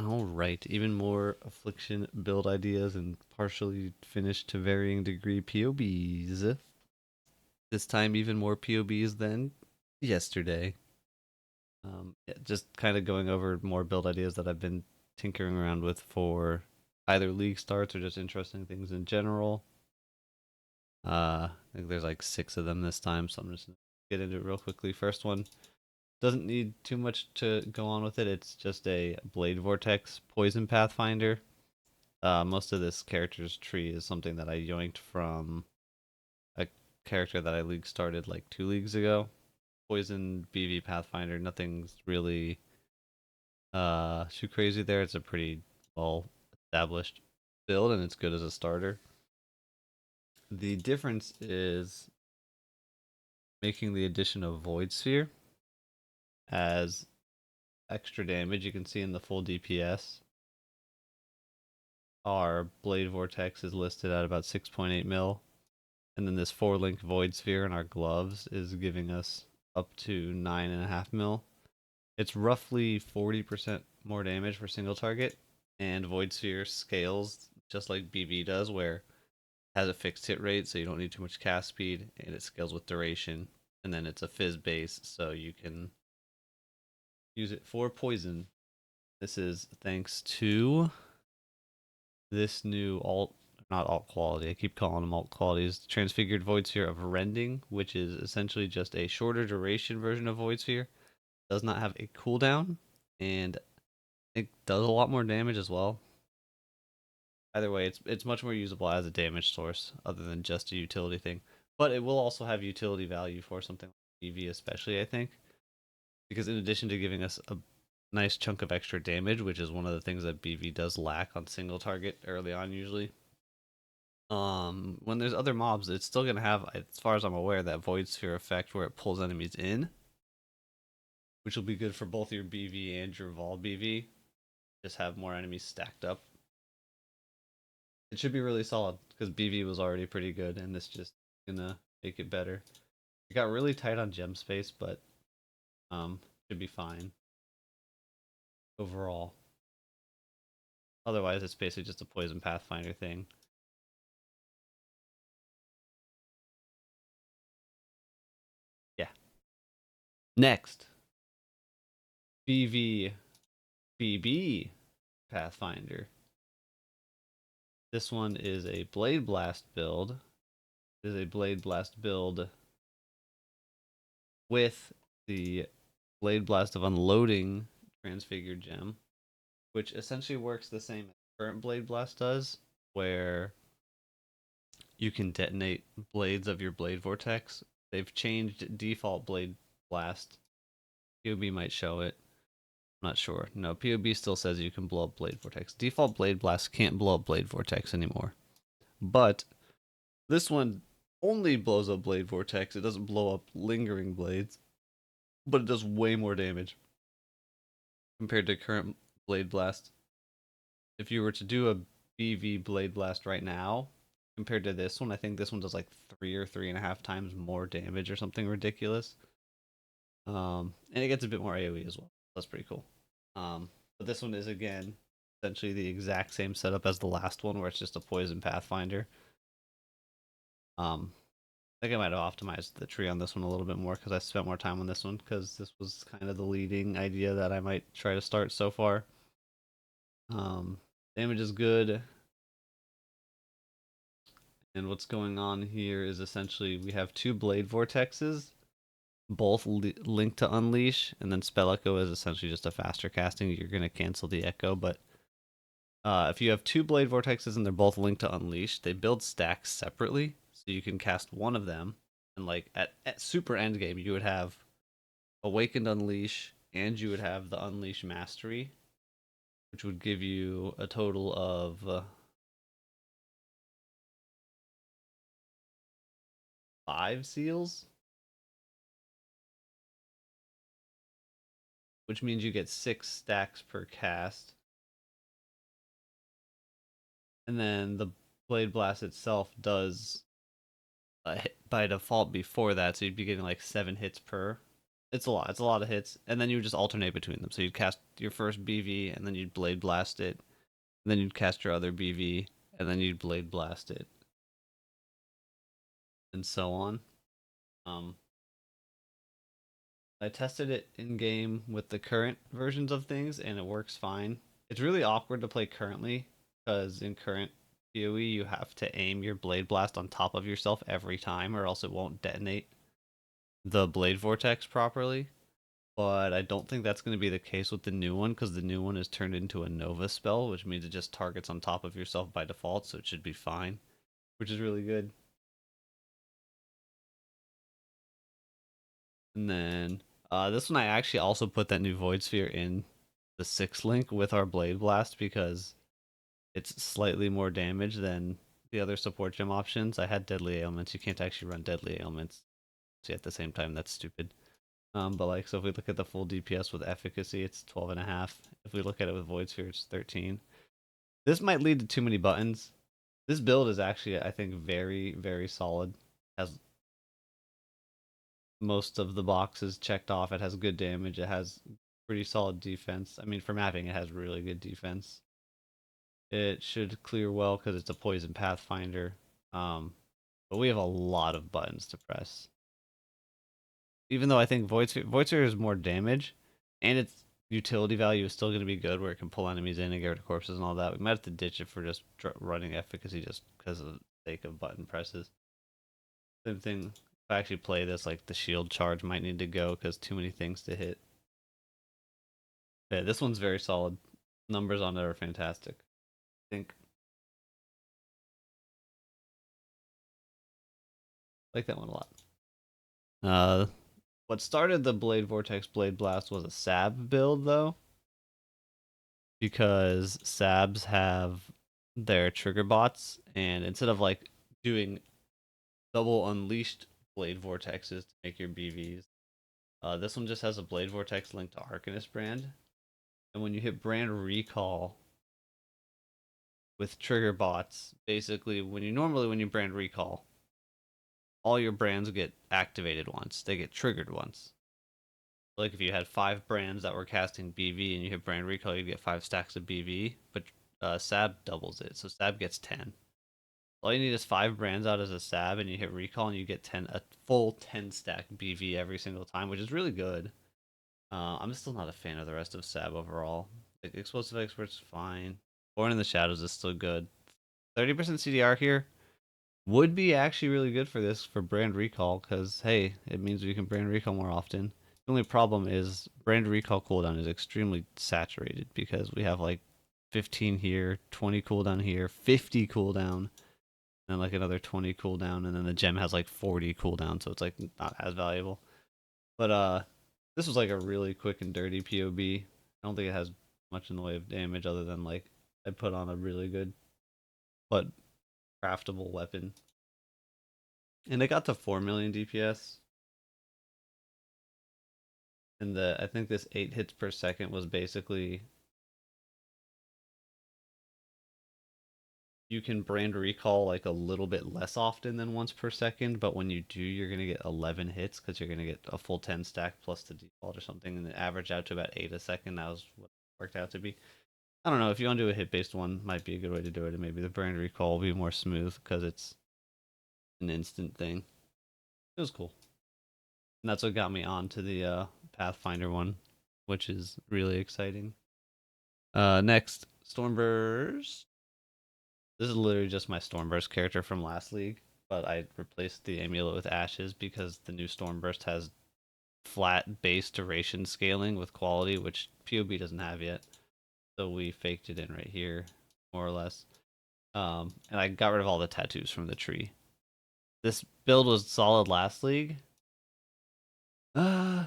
All right, even more Affliction build ideas and partially finished to varying degree PoBs. This time, even more PoBs than yesterday. Yeah, just kind of going over more build ideas that I've been tinkering around with for either league starts or just interesting things in general. I think there's like 6 of them this time, so I'm just gonna get into it real quickly. First one doesn't need too much to go on with it. It's just a Blade Vortex Poison Pathfinder. Most of this character's tree is something that I yoinked from a character that I league started like 2 leagues ago. Poison BV Pathfinder. Nothing's really too crazy there. It's a pretty well established build and it's good as a starter. The difference is making the addition of Void Sphere as extra damage. You can see in the full DPS our Blade Vortex is listed at about 6.8 mil. And then this 4-link Void Sphere in our gloves is giving us up to 9.5 mil. It's roughly 40% more damage for single target, and Void Sphere scales just like BV does, where it has a fixed hit rate, so you don't need too much cast speed, and it scales with duration. And then it's a fizz base, so you can use it for poison. This is thanks to this new alt, not alt quality, I keep calling them alt qualities, Transfigured Void Sphere of Rending, which is essentially just a shorter duration version of Void Sphere. Does not have a cooldown, and it does a lot more damage as well. Either way, it's much more usable as a damage source, other than just a utility thing. But it will also have utility value for something like BV, especially, I think. Because in addition to giving us a nice chunk of extra damage, which is one of the things that BV does lack on single target early on usually, when there's other mobs, it's still gonna have, as far as I'm aware, that Void Sphere effect where it pulls enemies in, which will be good for both your BV and your Vol BV. Just have more enemies stacked up. It should be really solid because BV was already pretty good, and this just gonna make it better. It got really tight on gem space, but should be fine overall. Otherwise, it's basically just a poison pathfinder thing. Yeah. Next, BVBB Pathfinder. This one is a Blade Blast build. It is a Blade Blast build with the Blade Blast of Unloading Transfigured Gem, which essentially works the same as current Blade Blast does, where you can detonate blades of your Blade Vortex. They've changed default Blade Blast. POB might show it. I'm not sure. No, POB still says you can blow up Blade Vortex. Default Blade Blast can't blow up Blade Vortex anymore. But this one only blows up Blade Vortex. It doesn't blow up lingering blades, but it does way more damage compared to current Blade Blast. If you were to do a BV Blade Blast right now, compared to this one, I think this one does like 3 or 3.5 times more damage or something ridiculous. And it gets a bit more AoE as well. That's pretty cool. But this one is again essentially the exact same setup as the last one, where it's just a poison pathfinder. I think I might have optimized the tree on this one a little bit more because I spent more time on this one because this was kind of the leading idea that I might try to start so far. Damage is good. And what's going on here is essentially we have 2 blade vortexes, both linked to unleash, and then spell echo is essentially just a faster casting. You're going to cancel the echo, but if you have 2 blade vortexes and they're both linked to unleash, they build stacks separately, so you can cast one of them, and like at super endgame, you would have Awakened Unleash, and you would have the Unleash Mastery, which would give you a total of 5 seals, which means you get 6 stacks per cast. And then the Blade Blast itself does by default before that, so you'd be getting like 7 hits per. It's a lot. It's a lot of hits, and then you would just alternate between them. So you'd cast your first BV, and then you'd Blade Blast it, and then you'd cast your other BV, and then you'd Blade Blast it, and so on. Um, I tested it in game with the current versions of things, and it works fine. It's really awkward to play currently because in current PoE you have to aim your Blade Blast on top of yourself every time, or else it won't detonate the Blade Vortex properly. But I don't think that's going to be the case with the new one because the new one is turned into a Nova spell, which means it just targets on top of yourself by default, so it should be fine, which is really good. And then this one I actually also put that new Void Sphere in the 6th link with our Blade Blast because it's slightly more damage than the other support gem options. I had Deadly Ailments. You can't actually run Deadly Ailments at the same time. That's stupid. But like, so if we look at the full DPS with efficacy, it's 12 and a half. If we look at it with Void Sphere, it's 13. This might lead to too many buttons. This build is actually, I think, very, very solid. Has most of the boxes checked off. It has good damage. It has pretty solid defense. I mean, for mapping, it has really good defense. It should clear well because it's a poison pathfinder. But we have a lot of buttons to press. Even though I think Void Sphere is more damage, and its utility value is still going to be good, where it can pull enemies in and get rid of corpses and all that. We might have to ditch it for just running efficacy, just because of the sake of button presses. Same thing. If I actually play this, like the shield charge might need to go because too many things to hit. Yeah, this one's very solid. Numbers on it are fantastic. I think like that one a lot. Uh, what started the Blade Vortex Blade Blast was a Sab build though, because Sabs have their trigger bots, and instead of like doing double unleashed Blade Vortexes to make your BVs, this one just has a Blade Vortex linked to Arcanist Brand, and when you hit Brand Recall with trigger bots, basically when you Brand Recall, all your brands get activated once. They get triggered once. Like if you had 5 brands that were casting BV and you hit Brand Recall, you'd get 5 stacks of BV, but Sab doubles it, so Sab gets 10. All you need is 5 brands out as a Sab, and you hit Recall, and you get a full 10 stack BV every single time, which is really good. I'm still not a fan of the rest of Sab overall. Like Explosive Expert's fine. Born in the Shadows is still good. 30% CDR here would be actually really good for this for brand recall because hey, it means we can brand recall more often. The only problem is brand recall cooldown is extremely saturated because we have like 15 here, 20 cooldown here, 50 cooldown, and like another 20 cooldown, and then the gem has like 40 cooldown, so it's like not as valuable. But this was like a really quick and dirty POB. I don't think it has much in the way of damage other than like I put on a really good but craftable weapon. And it got to 4 million DPS. And I think this 8 hits per second was basically you can brand recall like a little bit less often than once per second, but when you do, you're gonna get 11 hits because you're gonna get a full 10 stack plus the default or something, and it averaged out to about 8 a second. That was what it worked out to be. I don't know if you want to do a hit based one, might be a good way to do it, and maybe the brand recall will be more smooth because it's an instant thing. It was cool, and that's what got me on to the Pathfinder one, which is really exciting. Next, Stormburst. This is literally just my Stormburst character from last league, but I replaced the amulet with ashes because the new Stormburst has flat base duration scaling with quality, which PoB doesn't have yet. So we faked it in right here, more or less. And I got rid of all the tattoos from the tree. This build was solid last league. I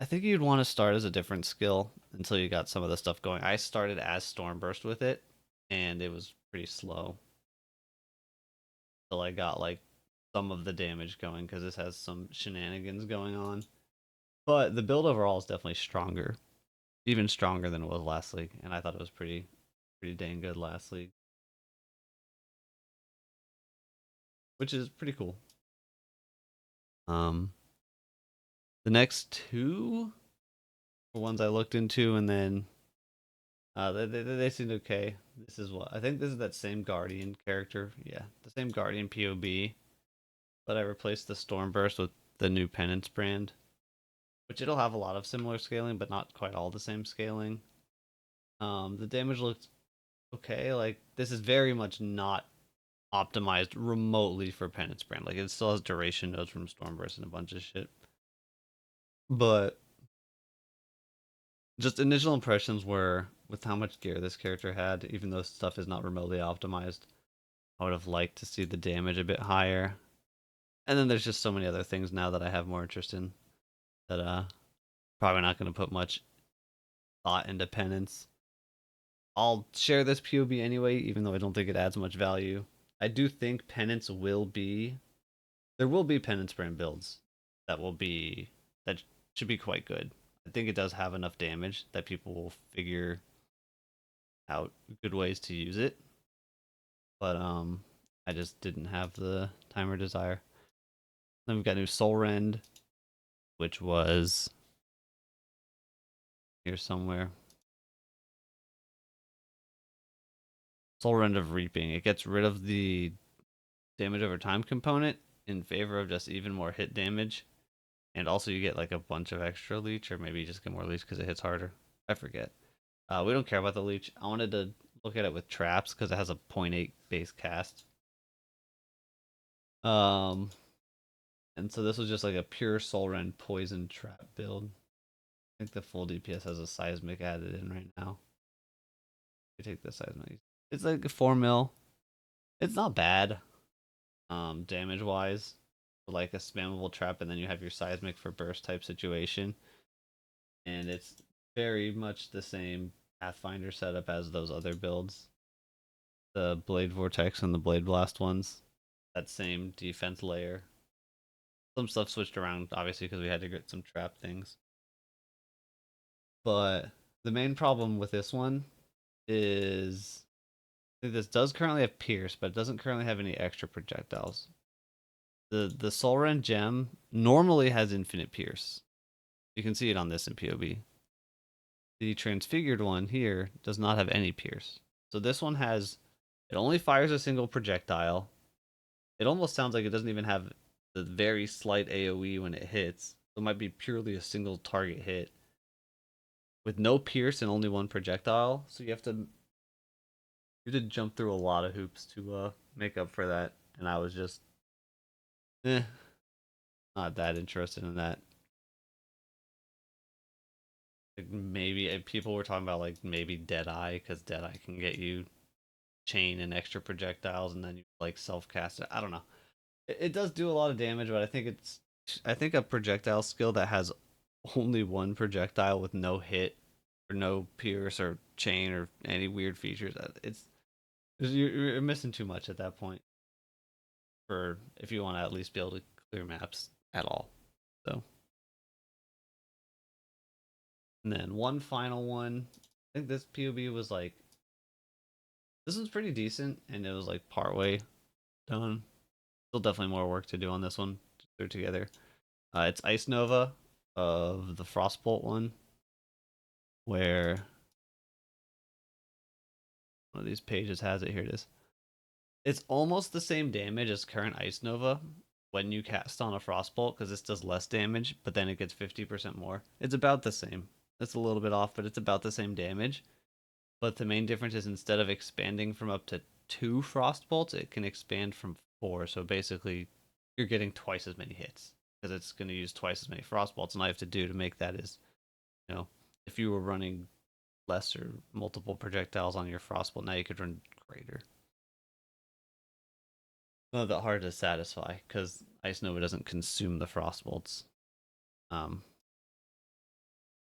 think you'd want to start as a different skill until you got some of the stuff going. I started as Stormburst with it, and it was pretty slow. Until I got like some of the damage going because this has some shenanigans going on. But the build overall is definitely stronger, even stronger than it was last league, and I thought it was pretty dang good last league, which is pretty cool. Um, The next two were ones I looked into, and then they seemed okay. This is what I think. This is that same Guardian character. Yeah, the same Guardian POB, but I replaced the Stormburst with the new Penance brand, which it'll have a lot of similar scaling, but not quite all the same scaling. The damage looks okay. Like this is very much not optimized remotely for Penance brand. Like it still has duration nodes from Stormburst and a bunch of shit. But just initial impressions were with how much gear this character had, even though stuff is not remotely optimized. I would have liked to see the damage a bit higher. And then there's just so many other things now that I have more interest in that probably not going to put much thought into Penance. I'll share this POB anyway, even though I don't think it adds much value. I do think Penance will be there will be Penance brand builds that should be quite good. I think it does have enough damage that people will figure out good ways to use it. But I just didn't have the time or desire. Then we've got new Soulrend, which was here somewhere. Soulrend of Reaping. It gets rid of the damage over time component in favor of just even more hit damage. And also you get like a bunch of extra leech, or maybe you just get more leech because it hits harder. I forget. We don't care about the leech. I wanted to look at it with traps because it has a 0.8 base cast. And so this was just like a pure Soulrend poison trap build. I think the full DPS has a seismic added in right now. You take the seismic. It's like a 4 mil. It's not bad. Damage wise. Like a spammable trap, and then you have your seismic for burst type situation. And it's very much the same Pathfinder setup as those other builds. The Blade Vortex and the Blade Blast ones. That same defense layer. Some stuff switched around, obviously, because we had to get some trap things. But the main problem with this one is this does currently have Pierce, but it doesn't currently have any extra projectiles. The Soulrend gem normally has infinite Pierce. You can see it on this in POB. The transfigured one here does not have any Pierce. So this one has, it only fires a single projectile. It almost sounds like it doesn't even have the very slight AoE when it hits. It might be purely a single target hit with no Pierce and only one projectile. So you did jump through a lot of hoops to make up for that, and I was just not that interested in that. Like maybe people were talking about like maybe Deadeye, because Deadeye can get you chain and extra projectiles, and then you like self cast it. I don't know. It does do a lot of damage, but I think a projectile skill that has only one projectile with no hit or no pierce or chain or any weird features. You're missing too much at that point for if you want to at least be able to clear maps at all. So, and then one final one. I think this POB was like this was pretty decent, and it was like partway done. Still definitely more work to do on this one. They're together. It's Ice Nova of the Frostbolt one, where one of these pages has it. Here it is. It's almost the same damage as current Ice Nova when you cast on a Frostbolt, because this does less damage, but then it gets 50% more. It's about the same. It's a little bit off, but it's about the same damage. But the main difference is instead of expanding from up to 2 Frostbolts, it can expand from 4. So basically, you're getting twice as many hits because it's going to use twice as many Frostbolts. And all you have to do to make that is, if you were running less or multiple projectiles on your Frostbolt, now you could run greater. Not that hard to satisfy because Ice Nova doesn't consume the Frostbolts. Um,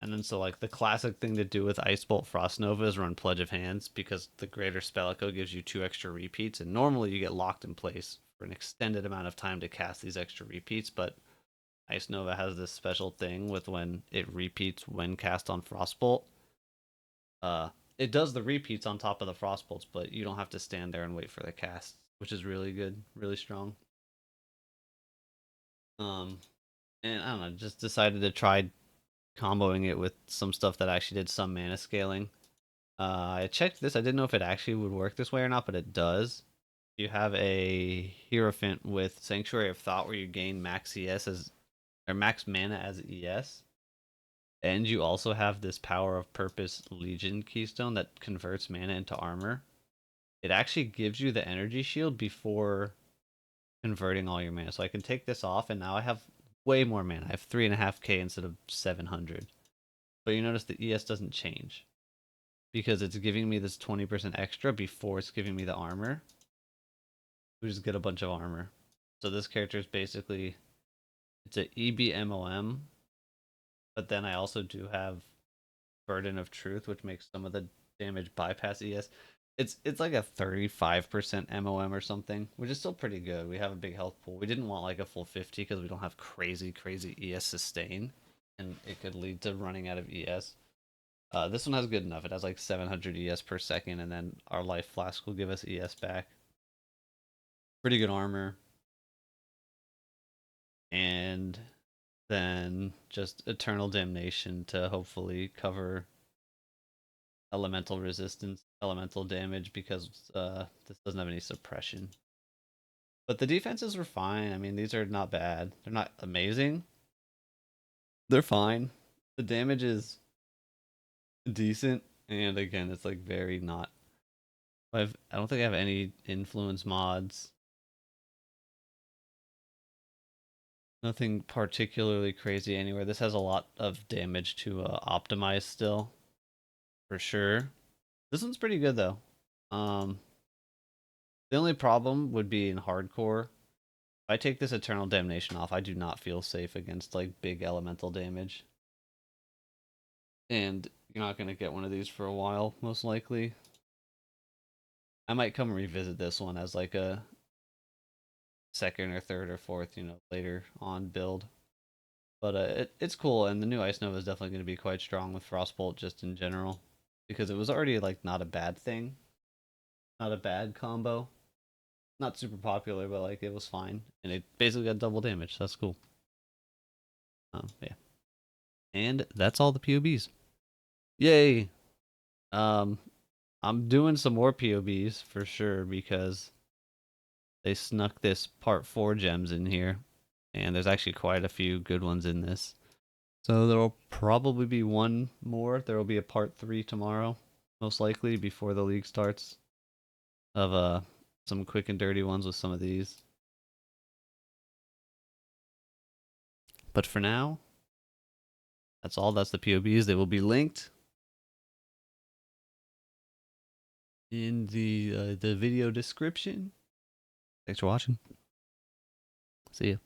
and then so like the classic thing to do with Ice Bolt Frost Nova is run Pledge of Hands, because the greater spell echo gives you 2 extra repeats, and normally you get locked in place for an extended amount of time to cast these extra repeats, but Ice Nova has this special thing with when it repeats when cast on Frostbolt. It does the repeats on top of the Frostbolts, but you don't have to stand there and wait for the cast, which is really good, really strong. And I don't know, just decided to try comboing it with some stuff that actually did some mana scaling. I checked this. I didn't know if it actually would work this way or not, but it does. You have a Hierophant with Sanctuary of Thought where you gain max ES as or max mana as ES. And you also have this Power of Purpose Legion keystone that converts mana into armor. It actually gives you the energy shield before converting all your mana. So I can take this off and now I have way more mana. I have 3.5k instead of 700. But you notice the ES doesn't change because it's giving me this 20% extra before it's giving me the armor. We just get a bunch of armor. So this character is basically, it's a EBMOM, but then I also do have Burden of Truth, which makes some of the damage bypass ES. It's like a 35% MOM or something, which is still pretty good. We have a big health pool. We didn't want like a full 50 because we don't have crazy ES sustain, and it could lead to running out of ES. This one has good enough. It has like 700 ES per second, and then our life flask will give us ES back. Pretty good armor. And then just Eternal Damnation to hopefully cover elemental resistance, elemental damage, because this doesn't have any suppression. But the defenses were fine. I mean, these are not bad. They're not amazing. They're fine. The damage is decent, and again, it's like very not. I don't think I have any influence mods. Nothing particularly crazy anywhere. This has a lot of damage to optimize still, for sure. This one's pretty good though. The only problem would be in hardcore. If I take this Eternal Damnation off, I do not feel safe against like big elemental damage. And you're not gonna get one of these for a while, most likely. I might come revisit this one as like a second or third or fourth, later on build. But it's cool, and the new Ice Nova is definitely going to be quite strong with Frostbolt just in general, because it was already like not a bad thing, not a bad combo, not super popular, but like it was fine, and it basically got double damage. So that's cool. Yeah, and that's all the POBs. Yay! Um, I'm doing some more POBs for sure because they snuck this part 4 gems in here, and there's actually quite a few good ones in this. So there will probably be one more. There will be a part 3 tomorrow, most likely before the league starts, of some quick and dirty ones with some of these. But for now, that's all. That's the POBs. They will be linked in the video description. Thanks for watching. See ya.